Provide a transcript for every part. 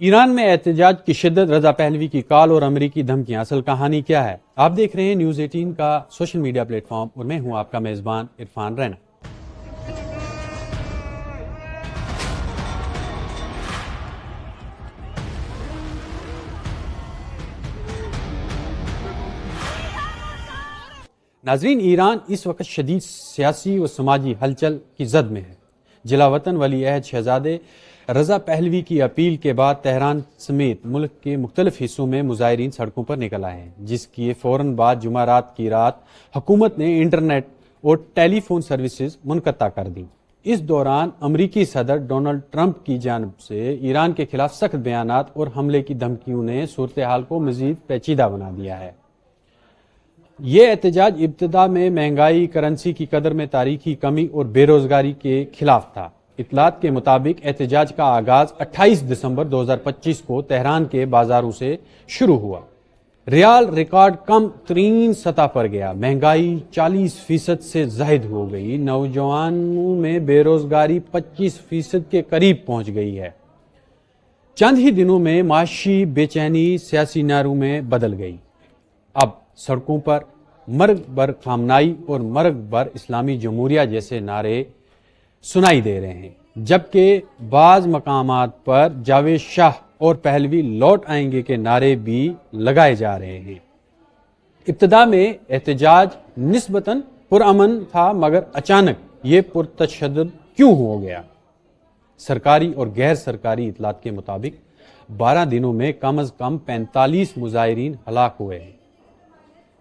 ایران میں احتجاج کی شدت، رضا پہلوی کی کال اور امریکی دھمکیاں، اصل کہانی کیا ہے؟ آپ دیکھ رہے ہیں نیوز 18 کا سوشل میڈیا پلیٹ فارم اور میں ہوں آپ کا میزبان عرفان رینا۔ ناظرین، ایران اس وقت شدید سیاسی و سماجی ہلچل کی زد میں ہے۔ جلا وطن ولی عہد شہزادے رضا پہلوی کی اپیل کے بعد تہران سمیت ملک کے مختلف حصوں میں مظاہرین سڑکوں پر نکل آئے ہیں، جس کے فوراً بعد جمعرات کی رات حکومت نے انٹرنیٹ اور ٹیلی فون سروسز منقطع کر دیں۔ اس دوران امریکی صدر ڈونلڈ ٹرمپ کی جانب سے ایران کے خلاف سخت بیانات اور حملے کی دھمکیوں نے صورتحال کو مزید پیچیدہ بنا دیا ہے۔ یہ احتجاج ابتدا میں مہنگائی، کرنسی کی قدر میں تاریخی کمی اور بے روزگاری کے خلاف تھا۔ اطلاعات کے مطابق احتجاج کا آغاز 28 دسمبر 2025 کو تہران کے بازاروں سے شروع ہوا۔ ریال ریکارڈ کم ترین سطح پر گیا، مہنگائی 40% سے زائد ہو گئی، نوجوانوں میں بے روزگاری 25% کے قریب پہنچ گئی ہے۔ چند ہی دنوں میں معاشی بے چینی سیاسی نعروں میں بدل گئی۔ اب سڑکوں پر مرگ بر خامنائی اور مرگ بر اسلامی جمہوریہ جیسے نعرے سنائی دے رہے ہیں، جبکہ بعض مقامات پر جاوید شاہ اور پہلوی لوٹ آئیں گے کے نعرے بھی لگائے جا رہے ہیں۔ ابتدا میں احتجاج نسبتاً پرامن تھا، مگر اچانک یہ پرتشدد کیوں ہو گیا؟ سرکاری اور غیر سرکاری اطلاعات کے مطابق 12 دنوں میں کم از کم 45 مظاہرین ہلاک ہوئے ہیں۔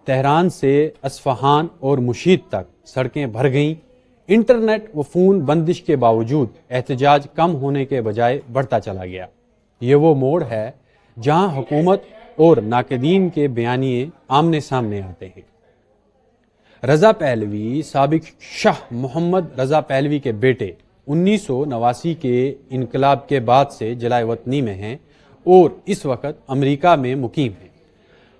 تہران سے اصفہان اور مشید تک سڑکیں بھر گئیں۔ انٹرنیٹ و فون بندش کے باوجود احتجاج کم ہونے کے بجائے بڑھتا چلا گیا۔ یہ وہ موڑ ہے جہاں حکومت اور ناقدین کے بیانیے آمنے سامنے آتے ہیں۔ رضا پہلوی سابق شاہ محمد رضا پہلوی کے بیٹے 1989 کے انقلاب کے بعد سے جلائے وطنی میں ہیں اور اس وقت امریکہ میں مقیم ہیں۔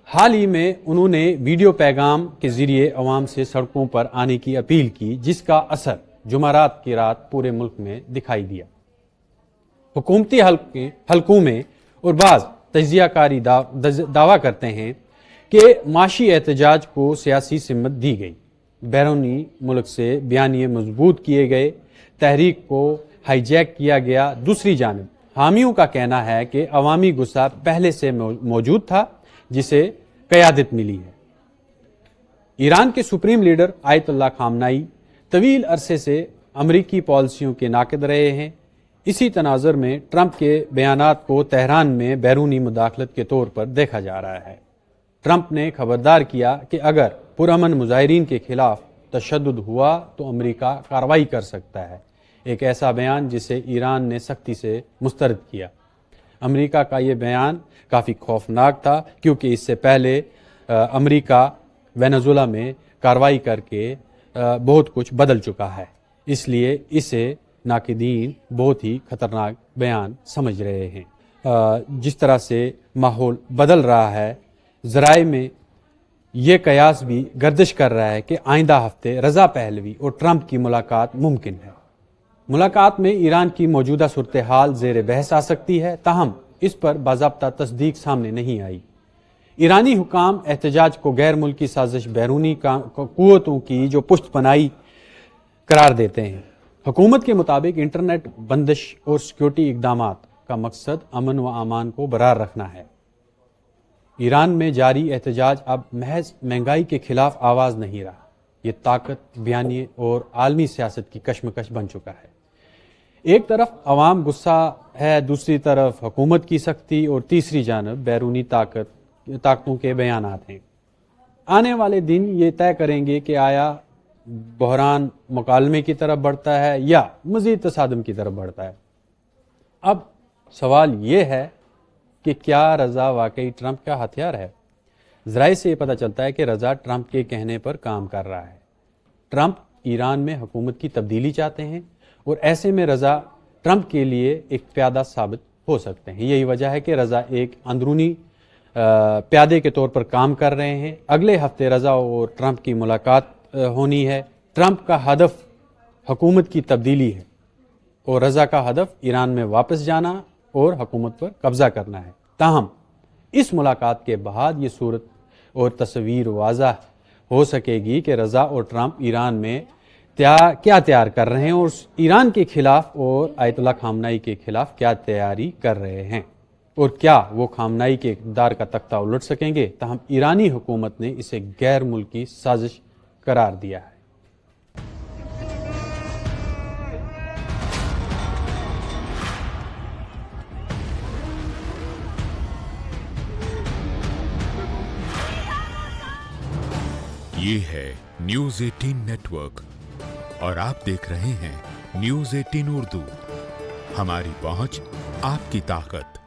حال ہی میں انہوں نے ویڈیو پیغام کے ذریعے عوام سے سڑکوں پر آنے کی اپیل کی، جس کا اثر جمعرات کی رات پورے ملک میں دکھائی دیا۔ حکومتی حلقوں میں اور بعض تجزیہ کاری دعویٰ کرتے ہیں کہ معاشی احتجاج کو سیاسی سمت دی گئی، بیرونی ملک سے بیانیے مضبوط کیے گئے، تحریک کو ہائی جیک کیا گیا۔ دوسری جانب حامیوں کا کہنا ہے کہ عوامی غصہ پہلے سے موجود تھا، جسے قیادت ملی ہے۔ ایران کے سپریم لیڈر آیت اللہ خامنائی طویل عرصے سے امریکی پالیسیوں کے ناقد رہے ہیں۔ اسی تناظر میں ٹرمپ کے بیانات کو تہران میں بیرونی مداخلت کے طور پر دیکھا جا رہا ہے۔ ٹرمپ نے خبردار کیا کہ اگر پرامن مظاہرین کے خلاف تشدد ہوا تو امریکہ کارروائی کر سکتا ہے، ایک ایسا بیان جسے ایران نے سختی سے مسترد کیا۔ امریکہ کا یہ بیان کافی خوفناک تھا، کیونکہ اس سے پہلے امریکہ وینزویلا میں کارروائی کر کے بہت کچھ بدل چکا ہے، اس لیے اسے ناقدین بہت ہی خطرناک بیان سمجھ رہے ہیں۔ جس طرح سے ماحول بدل رہا ہے، ذرائع میں یہ قیاس بھی گردش کر رہا ہے کہ آئندہ ہفتے رضا پہلوی اور ٹرمپ کی ملاقات ممکن ہے۔ ملاقات میں ایران کی موجودہ صورتحال زیر بحث آ سکتی ہے، تاہم اس پر باضابطہ تصدیق سامنے نہیں آئی۔ ایرانی حکام احتجاج کو غیر ملکی سازش، بیرونی قوتوں کی جو پشت پناہی قرار دیتے ہیں۔ حکومت کے مطابق انٹرنیٹ بندش اور سیکیورٹی اقدامات کا مقصد امن و امان کو برقرار رکھنا ہے۔ ایران میں جاری احتجاج اب محض مہنگائی کے خلاف آواز نہیں رہا، یہ طاقت، بیانیے اور عالمی سیاست کی کشمکش بن چکا ہے۔ ایک طرف عوام غصہ ہے، دوسری طرف حکومت کی سختی اور تیسری جانب بیرونی طاقتوں کے بیانات ہیں۔ آنے والے دن یہ طے کریں گے کہ آیا بحران مکالمے کی طرف بڑھتا ہے یا مزید تصادم کی طرف بڑھتا ہے۔ اب سوال یہ ہے کہ کیا رضا واقعی ٹرمپ کا ہتھیار ہے؟ ذرائع سے یہ پتہ چلتا ہے کہ رضا ٹرمپ کے کہنے پر کام کر رہا ہے۔ ٹرمپ ایران میں حکومت کی تبدیلی چاہتے ہیں اور ایسے میں رضا ٹرمپ کے لیے ایک پیادہ ثابت ہو سکتے ہیں۔ یہی وجہ ہے کہ رضا ایک اندرونی پیادے کے طور پر کام کر رہے ہیں۔ اگلے ہفتے رضا اور ٹرمپ کی ملاقات ہونی ہے۔ ٹرمپ کا ہدف حکومت کی تبدیلی ہے اور رضا کا ہدف ایران میں واپس جانا اور حکومت پر قبضہ کرنا ہے۔ تاہم اس ملاقات کے بعد یہ صورت اور تصویر واضح ہو سکے گی کہ رضا اور ٹرمپ ایران میں کیا تیار کر رہے ہیں اور ایران کے خلاف اور آیت اللہ خامنائی کے خلاف کیا تیاری کر رہے ہیں، اور کیا وہ خامنائی کے اقتدار کا تختہ الٹ سکیں گے۔ تاہم ایرانی حکومت نے اسے غیر ملکی سازش قرار دیا ہے۔ یہ ہے نیوز 18 نیٹ ورک اور آپ دیکھ رہے ہیں نیوز 18 اردو، ہماری پہنچ آپ کی طاقت۔